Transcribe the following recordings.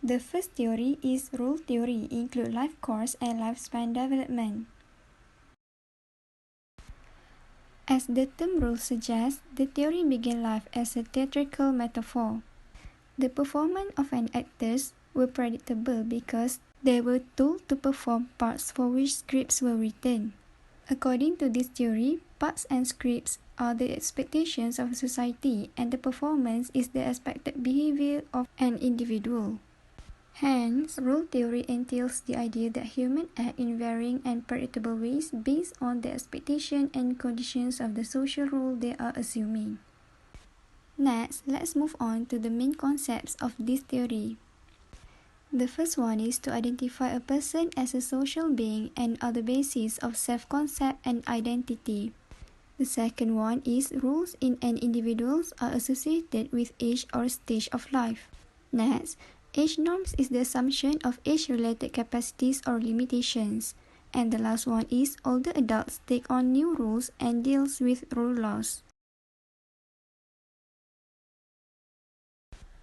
The first theory is rule theory, include life course and lifespan development. As the term rule suggests, the theory began life as a theatrical metaphor. The performance of an actors were predictable because they were told to perform parts for which scripts were written. According to this theory, parts and scripts are the expectations of society, and the performance is the expected behavior of an individual. Hence, rule theory entails the idea that humans act in varying and predictable ways based on the expectation and conditions of the social rule they are assuming. Next, let's move on to the main concepts of this theory. The first one is to identify a person as a social being and on the basis of self-concept and identity. The second one is rules in an individual are associated with age or stage of life. Next, age norms is the assumption of age-related capacities or limitations. And the last one is older adults take on new rules and deals with rule laws.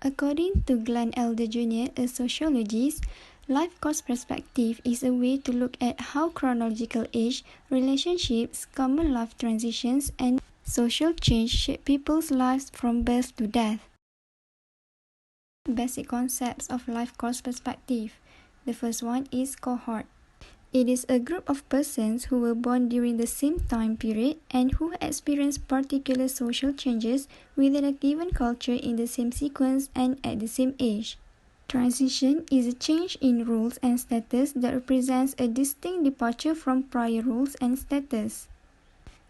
According to Glenn Elder Jr., a sociologist, life course perspective is a way to look at how chronological age, relationships, common life transitions, and social change shape people's lives from birth to death. Basic concepts of life course perspective. The first one is cohort. It is a group of persons who were born during the same time period and who experienced particular social changes within a given culture in the same sequence and at the same age. Transition is a change in rules and status that represents a distinct departure from prior rules and status.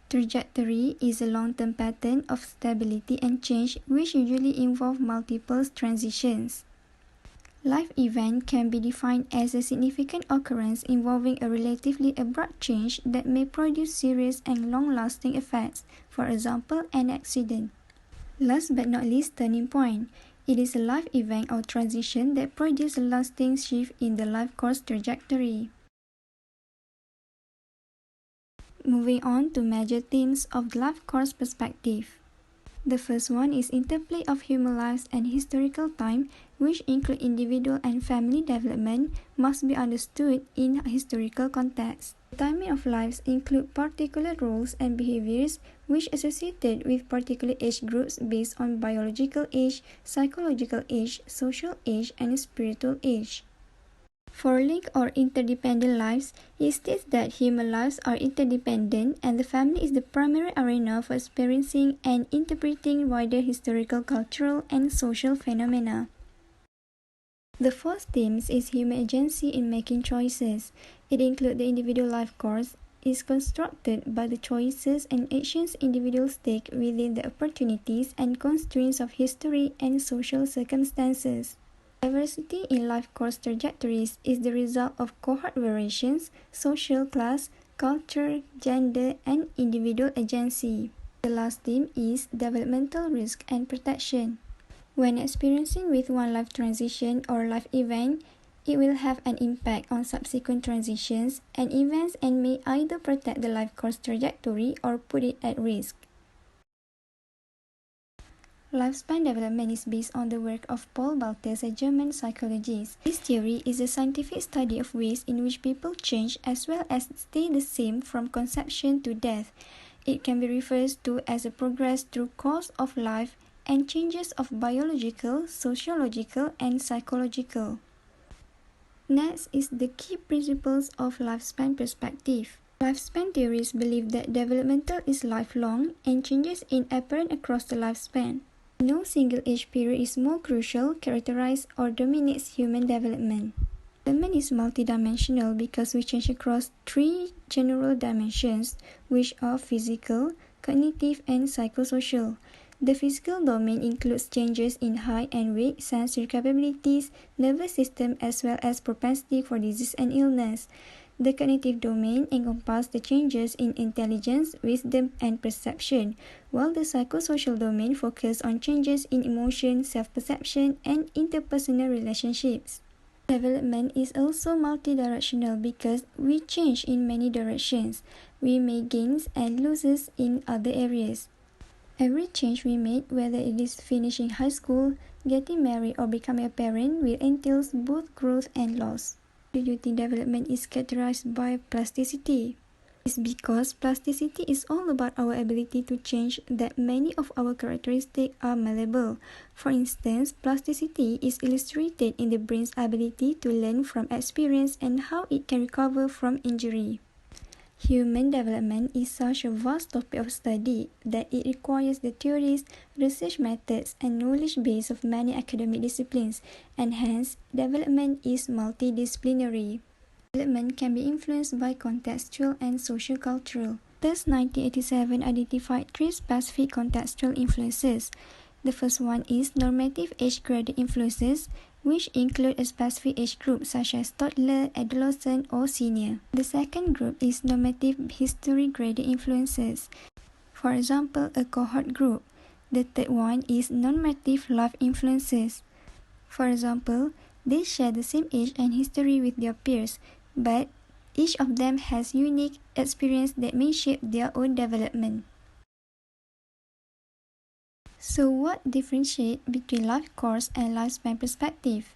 Trajectory is a long-term pattern of stability and change which usually involve multiple transitions. Life event can be defined as a significant occurrence involving a relatively abrupt change that may produce serious and long-lasting effects, for example, an accident. Last but not least, turning point. It is a life event or transition that produces a lasting shift in the life course trajectory. Moving on to major themes of the life course perspective. The first one is interplay of human lives and historical time, which include individual and family development, must be understood in a historical context. The timing of lives include particular roles and behaviors which associated with particular age groups based on biological age, psychological age, social age, and spiritual age. For linked or interdependent lives, it states that human lives are interdependent and the family is the primary arena for experiencing and interpreting wider historical, cultural, and social phenomena. The fourth theme is human agency in making choices. It includes the individual life course, is constructed by the choices and actions individuals take within the opportunities and constraints of history and social circumstances. Diversity in life course trajectories is the result of cohort variations, social class, culture, gender, and individual agency. The last theme is developmental risk and protection. When experiencing with one life transition or life event, it will have an impact on subsequent transitions and events and may either protect the life course trajectory or put it at risk. Lifespan development is based on the work of Paul Baltes, a German psychologist. This theory is a scientific study of ways in which people change as well as stay the same from conception to death. It can be referred to as a progress through course of life and changes of biological, sociological, and psychological. Next is the key principles of lifespan perspective. Lifespan theories believe that developmental is lifelong and changes are apparent across the lifespan. No single age period is more crucial, characterizes, or dominates human development. Development is multidimensional because we change across three general dimensions, which are physical, cognitive, and psychosocial. The physical domain includes changes in height and weight, sensory capabilities, nervous system, as well as propensity for disease and illness. The cognitive domain encompasses the changes in intelligence, wisdom, and perception, while the psychosocial domain focuses on changes in emotion, self-perception, and interpersonal relationships. Development is also multidirectional because we change in many directions. We make gains and losses in other areas. Every change we make, whether it is finishing high school, Getting married or becoming a parent will entail both growth and loss. Do you think development is characterized by plasticity? It's because plasticity is all about our ability to change that many of our characteristics are malleable. For instance, plasticity is illustrated in the brain's ability to learn from experience and how it can recover from injury. Human development is such a vast topic of study that it requires the theories, research methods, and knowledge base of many academic disciplines, and hence, development is multidisciplinary. Development can be influenced by contextual and socio-cultural. Thus, 1987 identified three specific contextual influences. The first one is normative age-graded influences, which include a specific age group such as toddler, adolescent, or senior. The second group is normative history-graded influences, for example, a cohort group. The third one is normative life influences. For example, they share the same age and history with their peers, but each of them has unique experience that may shape their own development. So what differentiates between life course and lifespan perspective?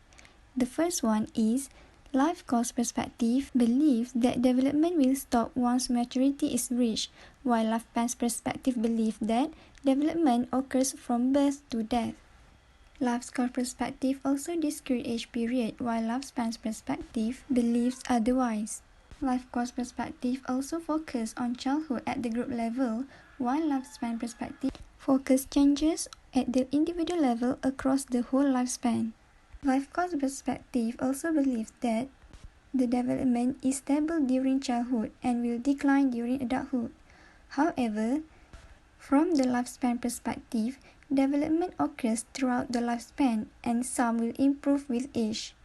The first one is life course perspective believes that development will stop once maturity is reached, while lifespan perspective believes that development occurs from birth to death. Life course perspective also discrete age period, while lifespan perspective believes otherwise. Life course perspective also focus on childhood at the group level, while lifespan perspective focus changes at the individual level across the whole lifespan. Life course perspective also believes that the development is stable during childhood and will decline during adulthood. However, from the lifespan perspective, development occurs throughout the lifespan and some will improve with age.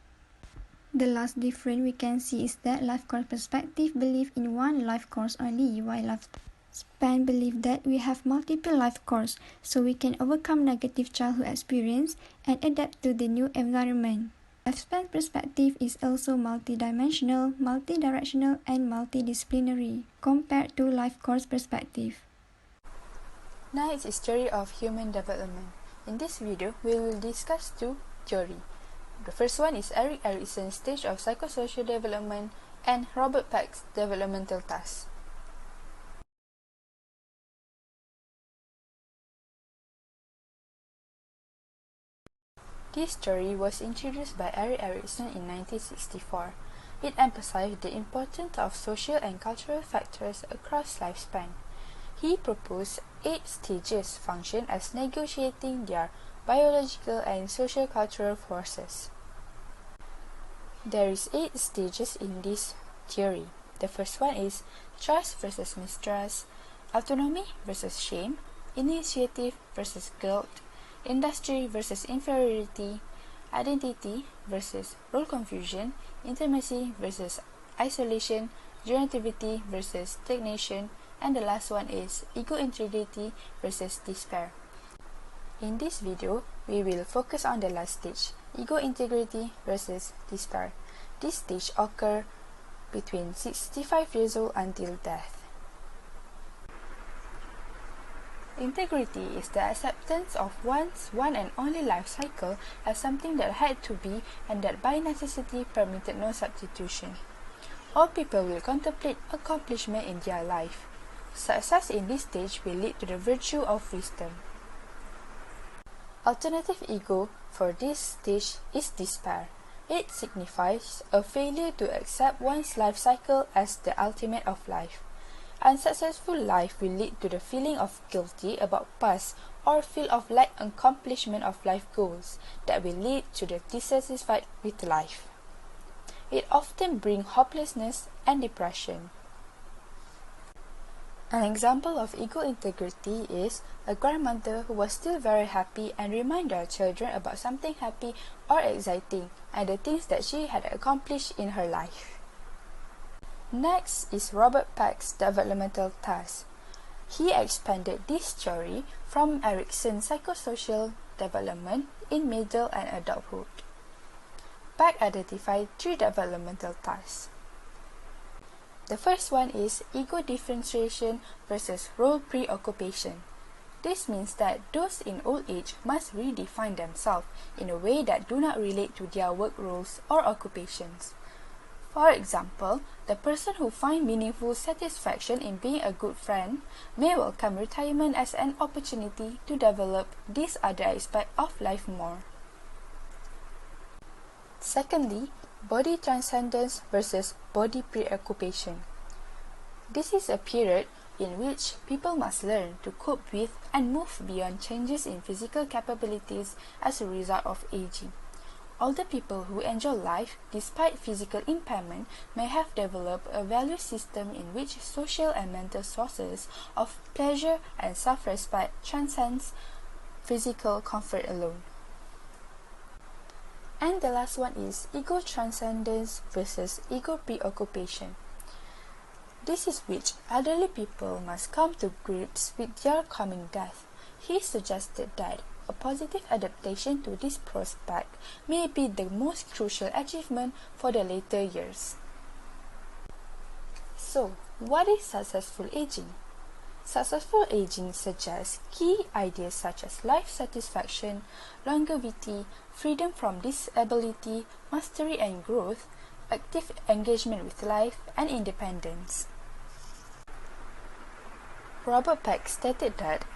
The last difference we can see is that life course perspective believe in one life course only, while lifespan believe that we have multiple life courses, so we can overcome negative childhood experience and adapt to the new environment. Lifespan perspective is also multidimensional, multidirectional, and multidisciplinary compared to life course perspective. Next is theory of human development. In this video, we will discuss two theories. The first one is Erik Erikson's stage of psychosocial development and Robert Peck's developmental task. This theory was introduced by Erik Erikson in 1964. It emphasized the importance of social and cultural factors across lifespan. He proposed 8 stages function as negotiating their biological and social-cultural forces. There is 8 stages in this theory. The first one is trust versus mistrust, autonomy versus shame, initiative versus guilt, industry versus inferiority, identity versus role confusion, intimacy versus isolation, generativity versus stagnation, and the last one is ego integrity versus despair. In this video, we will focus on the last stage, ego integrity versus despair. This stage occurs between 65 years old until death. Integrity is the acceptance of one's one and only life cycle as something that had to be and that by necessity permitted no substitution. All people will contemplate accomplishment in their life. Success in this stage will lead to the virtue of wisdom. Alternative ego for this stage is despair. It signifies a failure to accept one's life cycle as the ultimate of life. Unsuccessful life will lead to the feeling of guilty about past or feel of lack accomplishment of life goals that will lead to the dissatisfied with life. It often brings hopelessness and depression. An example of ego integrity is a grandmother who was still very happy and remind her children about something happy or exciting and the things that she had accomplished in her life. Next is Robert Peck's developmental task. He expanded this theory from Erikson's psychosocial development in middle and adulthood. Peck identified 3 developmental tasks. The first one is ego differentiation versus role preoccupation. This means that those in old age must redefine themselves in a way that do not relate to their work roles or occupations. For example, the person who finds meaningful satisfaction in being a good friend may welcome retirement as an opportunity to develop this other aspect of life more. Secondly, body transcendence versus body preoccupation. This is a period in which people must learn to cope with and move beyond changes in physical capabilities as a result of aging. Older people who enjoy life despite physical impairment may have developed a value system in which social and mental sources of pleasure and self-respect transcends physical comfort alone. And the last one is ego transcendence versus ego preoccupation. This is which elderly people must come to grips with their coming death. He suggested that a positive adaptation to this prospect may be the most crucial achievement for the later years. So, what is successful aging? Successful aging suggests key ideas such as life satisfaction, longevity, freedom from disability, mastery and growth, active engagement with life, and independence. Robert Peck stated that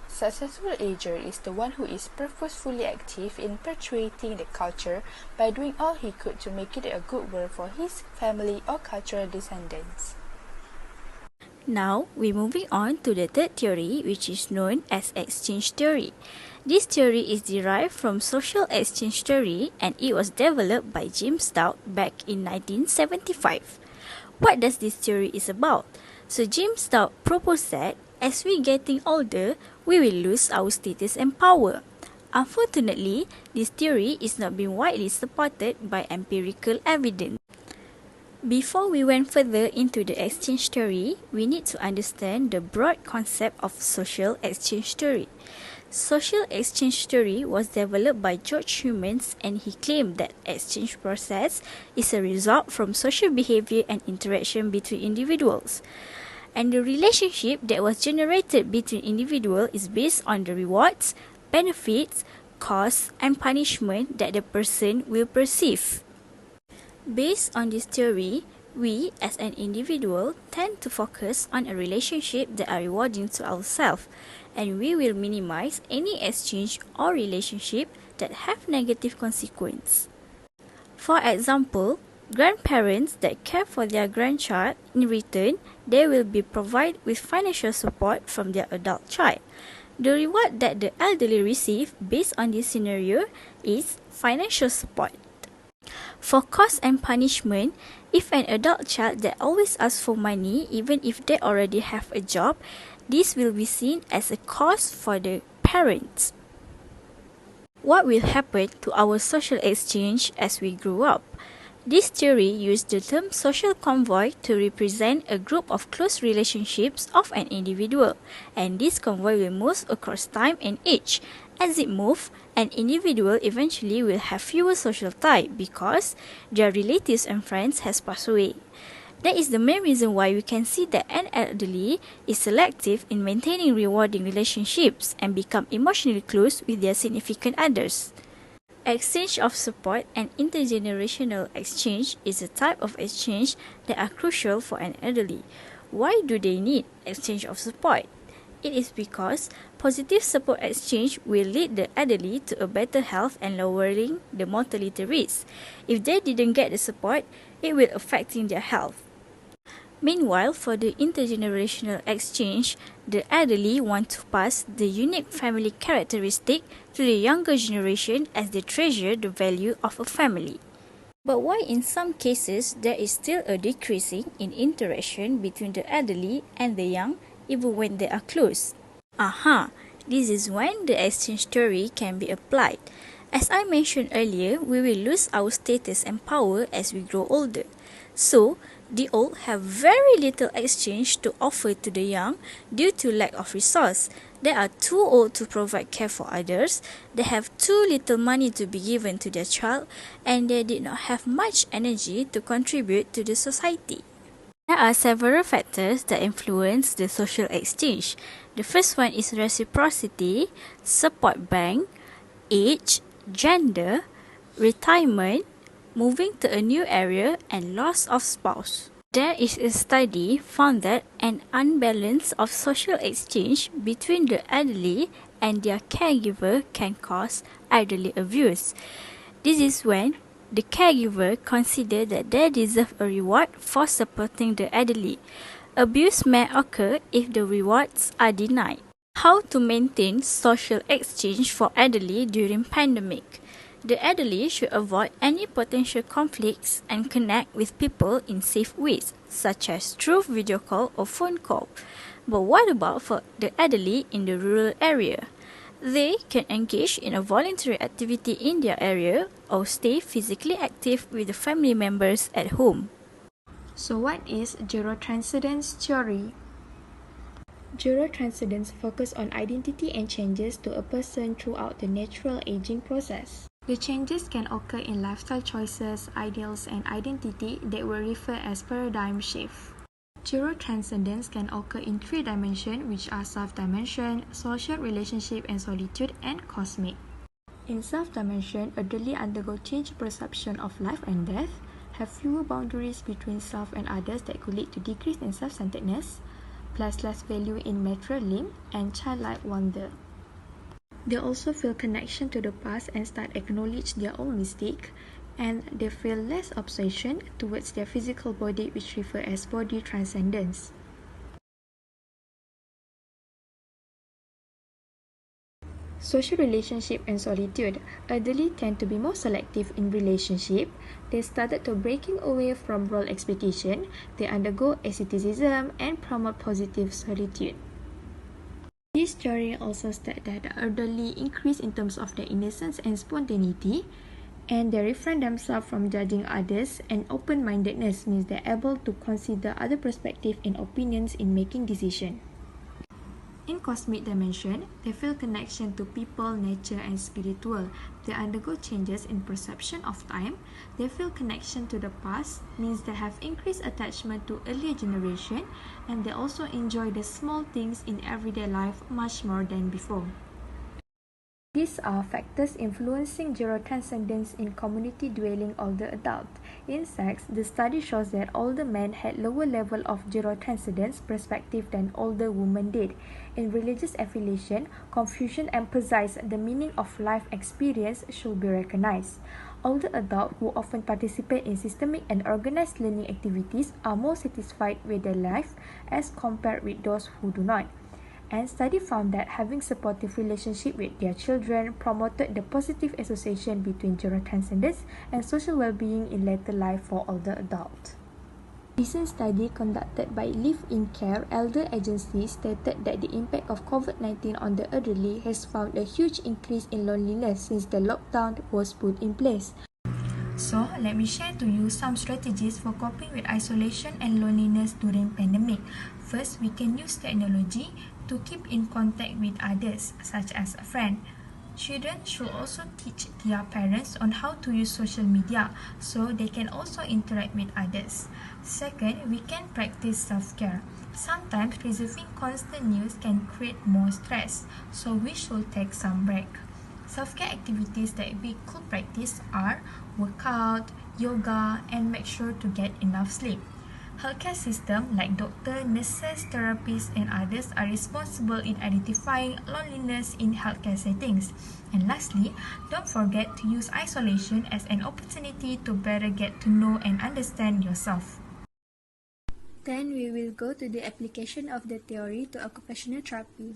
successful ager is the one who is purposefully active in perpetuating the culture by doing all he could to make it a good world for his family or cultural descendants. Now, we're moving on to the third theory, which is known as exchange theory. This theory is derived from social exchange theory and it was developed by James Stout back in 1975. What does this theory is about? So James Stout proposed that as we getting older, we will lose our status and power. Unfortunately, this theory is not being widely supported by empirical evidence. Before we went further into the exchange theory, we need to understand the broad concept of social exchange theory. Social exchange theory was developed by George Humans and he claimed that exchange process is a result from social behavior and interaction between individuals. And the relationship that was generated between individuals is based on the rewards, benefits, costs, and punishment that the person will perceive. Based on this theory, we as an individual tend to focus on a relationship that are rewarding to ourselves, and we will minimize any exchange or relationship that have negative consequence. For example, grandparents that care for their grandchild, in return, they will be provided with financial support from their adult child. The reward that the elderly receive based on this scenario is financial support. For cost and punishment, if an adult child that always asks for money even if they already have a job, this will be seen as a cost for the parents. What will happen to our social exchange as we grow up? This theory used the term social convoy to represent a group of close relationships of an individual, and this convoy will move across time and age. As it moves, an individual eventually will have fewer social ties because their relatives and friends has passed away. That is the main reason why we can see that an elderly is selective in maintaining rewarding relationships and become emotionally close with their significant others. Exchange of support and intergenerational exchange is a type of exchange that are crucial for an elderly. Why do they need exchange of support? It is because positive support exchange will lead the elderly to a better health and lowering the mortality risk. If they didn't get the support, it will affect their health. Meanwhile, for the intergenerational exchange, the elderly want to pass the unique family characteristic to the younger generation as they treasure the value of a family. But why in some cases there is still a decreasing in interaction between the elderly and the young even when they are close? This is when the exchange theory can be applied. As I mentioned earlier, we will lose our status and power as we grow older. So, the old have very little exchange to offer to the young due to lack of resource. They are too old to provide care for others, they have too little money to be given to their child, and they did not have much energy to contribute to the society. There are several factors that influence the social exchange. The first one is reciprocity, support bank, age, gender, retirement, moving to a new area, and loss of spouse. There is a study found that an unbalance of social exchange between the elderly and their caregiver can cause elderly abuse. This is when the caregiver considers that they deserve a reward for supporting the elderly. Abuse may occur if the rewards are denied. How to maintain social exchange for elderly during pandemic? The elderly should avoid any potential conflicts and connect with people in safe ways, such as through video call or phone call. But what about for the elderly in the rural area? They can engage in a voluntary activity in their area or stay physically active with the family members at home. So what is Gerotranscendence theory? Gerotranscendence focuses on identity and changes to a person throughout the natural aging process. The changes can occur in lifestyle choices, ideals, and identity that we refer as paradigm shift. Gerotranscendence can occur in three dimensions, which are self-dimension, social relationship and solitude, and cosmic. In self-dimension, elderly undergo changed perception of life and death, have fewer boundaries between self and others that could lead to decrease in self-centeredness, place less value in materialism, and childlike wonder. They also feel connection to the past and start acknowledge their own mistake, and they feel less obsession towards their physical body, which refer as body transcendence. Social relationship and solitude. Elderly tend to be more selective in relationship. They started to breaking away from role expectation. They undergo asceticism and promote positive solitude. This theory also states that the elderly increase in terms of their innocence and spontaneity, and they refrain themselves from judging others, and open-mindedness means they're able to consider other perspectives and opinions in making decisions. In cosmic dimension, they feel connection to people, nature, and spiritual. They undergo changes in perception of time. They feel connection to the past, means they have increased attachment to earlier generation, and they also enjoy the small things in everyday life much more than before. These are factors influencing gerotranscendence in community-dwelling older adults. In sex, the study shows that older men had lower level of gerotranscendence perspective than older women did. In religious affiliation, Confucian emphasized the meaning of life experience should be recognized. Older adults who often participate in systemic and organized learning activities are more satisfied with their life as compared with those who do not. And study found that having supportive relationship with their children promoted the positive association between gerotranscendence and social well-being in later life for older adults. Recent study conducted by Live-in Care Elder Agency stated that the impact of COVID-19 on the elderly has found a huge increase in loneliness since the lockdown was put in place. So, let me share to you some strategies for coping with isolation and loneliness during pandemic. First, we can use technology to keep in contact with others, such as a friend. Children should also teach their parents on how to use social media so they can also interact with others. Second, we can practice self-care. Sometimes receiving constant news can create more stress, so we should take some break. Self-care activities that we could practice are workout, yoga, and make sure to get enough sleep. Healthcare systems like doctors, nurses, therapists, and others are responsible in identifying loneliness in healthcare settings. And lastly, don't forget to use isolation as an opportunity to better get to know and understand yourself. Then we will go to the application of the theory to occupational therapy.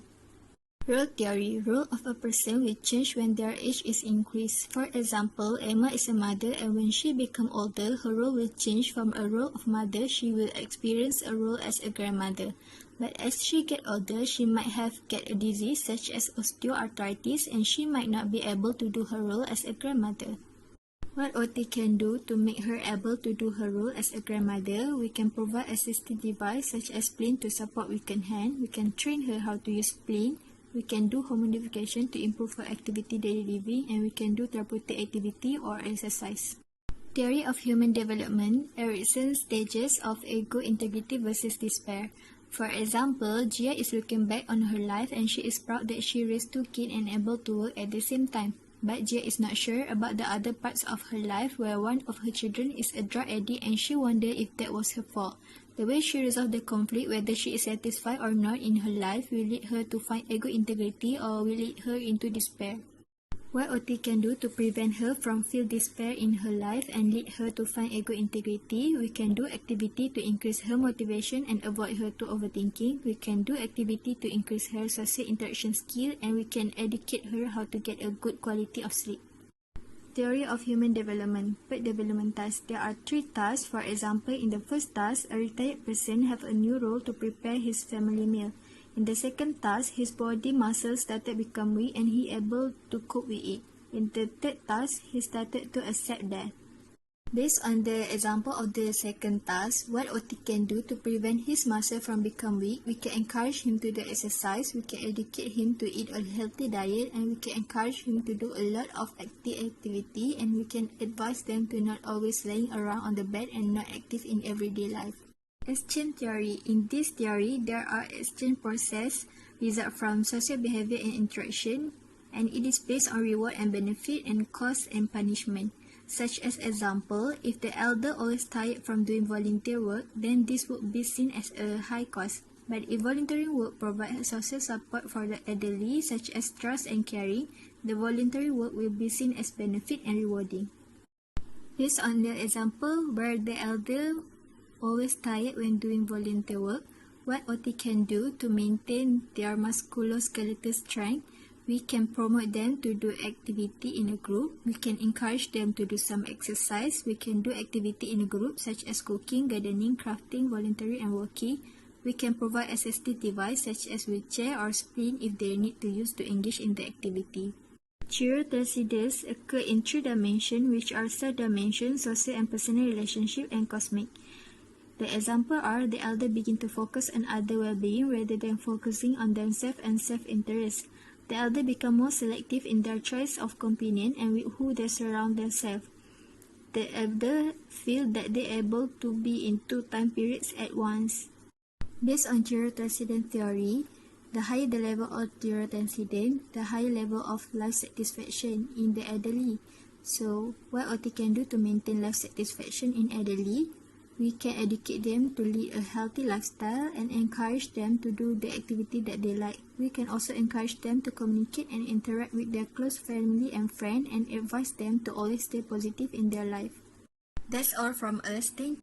Role theory. Role of a person will change when their age is increased. For example, Emma is a mother, and when she becomes older, her role will change from a role of mother. She will experience a role as a grandmother. But as she gets older, she might get a disease such as osteoarthritis, and she might not be able to do her role as a grandmother. What OT can do to make her able to do her role as a grandmother? We can provide assistive device such as plane to support weakened hand. We can train her how to use plane. We can do home modification to improve her activity daily living, and we can do therapeutic activity or exercise. Theory of human development. Erickson's stages of ego integrity versus despair. For example, Gia is looking back on her life and she is proud that she raised 2 kids and able to work at the same time. But Gia is not sure about the other parts of her life where one of her children is a drug addict and she wonders if that was her fault. The way she resolves the conflict, whether she is satisfied or not in her life, will lead her to find ego integrity or will lead her into despair. What OT can do to prevent her from feel despair in her life and lead her to find ego integrity? We can do activity to increase her motivation and avoid her to overthinking. We can do activity to increase her social interaction skill, and we can educate her how to get a good quality of sleep. Theory of human development. Third development task. There are 3 tasks. For example, in the first task, a retired person have a new role to prepare his family meal. In the second task, his body muscles started become weak and he able to cope with it. In the third task, he started to accept that. Based on the example of the second task, what OT can do to prevent his muscle from become weak, we can encourage him to do exercise, we can educate him to eat a healthy diet, and we can encourage him to do a lot of active activity, and we can advise them to not always laying around on the bed and not active in everyday life. Exchange theory. In this theory, there are exchange process result from social behavior and interaction, and it is based on reward and benefit and cost and punishment. Such as example, if the elder always tired from doing volunteer work, then this would be seen as a high cost. But if volunteering work provides social support for the elderly, such as trust and caring, the voluntary work will be seen as benefit and rewarding. Based on the example where the elder always tired when doing volunteer work, what OT can do to maintain their musculoskeletal strength, we can promote them to do activity in a group, we can encourage them to do some exercise, we can do activity in a group such as cooking, gardening, crafting, voluntary and walking, we can provide assistive device such as wheelchair or spleen if they need to use to engage in the activity. Gerotranscendence occur in 3 dimensions, which are third dimension, social and personal relationship, and cosmic. The examples are the elder begin to focus on other well-being rather than focusing on themselves and self-interest. The elder become more selective in their choice of companion and with who they surround themselves. The elder feel that they are able to be in 2 time periods at once. Based on Gerotranscendence theory, the higher the level of Gerotranscendence, the higher level of life satisfaction in the elderly. So, what OT can do to maintain life satisfaction in elderly? We can educate them to lead a healthy lifestyle and encourage them to do the activity that they like. We can also encourage them to communicate and interact with their close family and friends and advise them to always stay positive in their life. That's all from us. Thank you.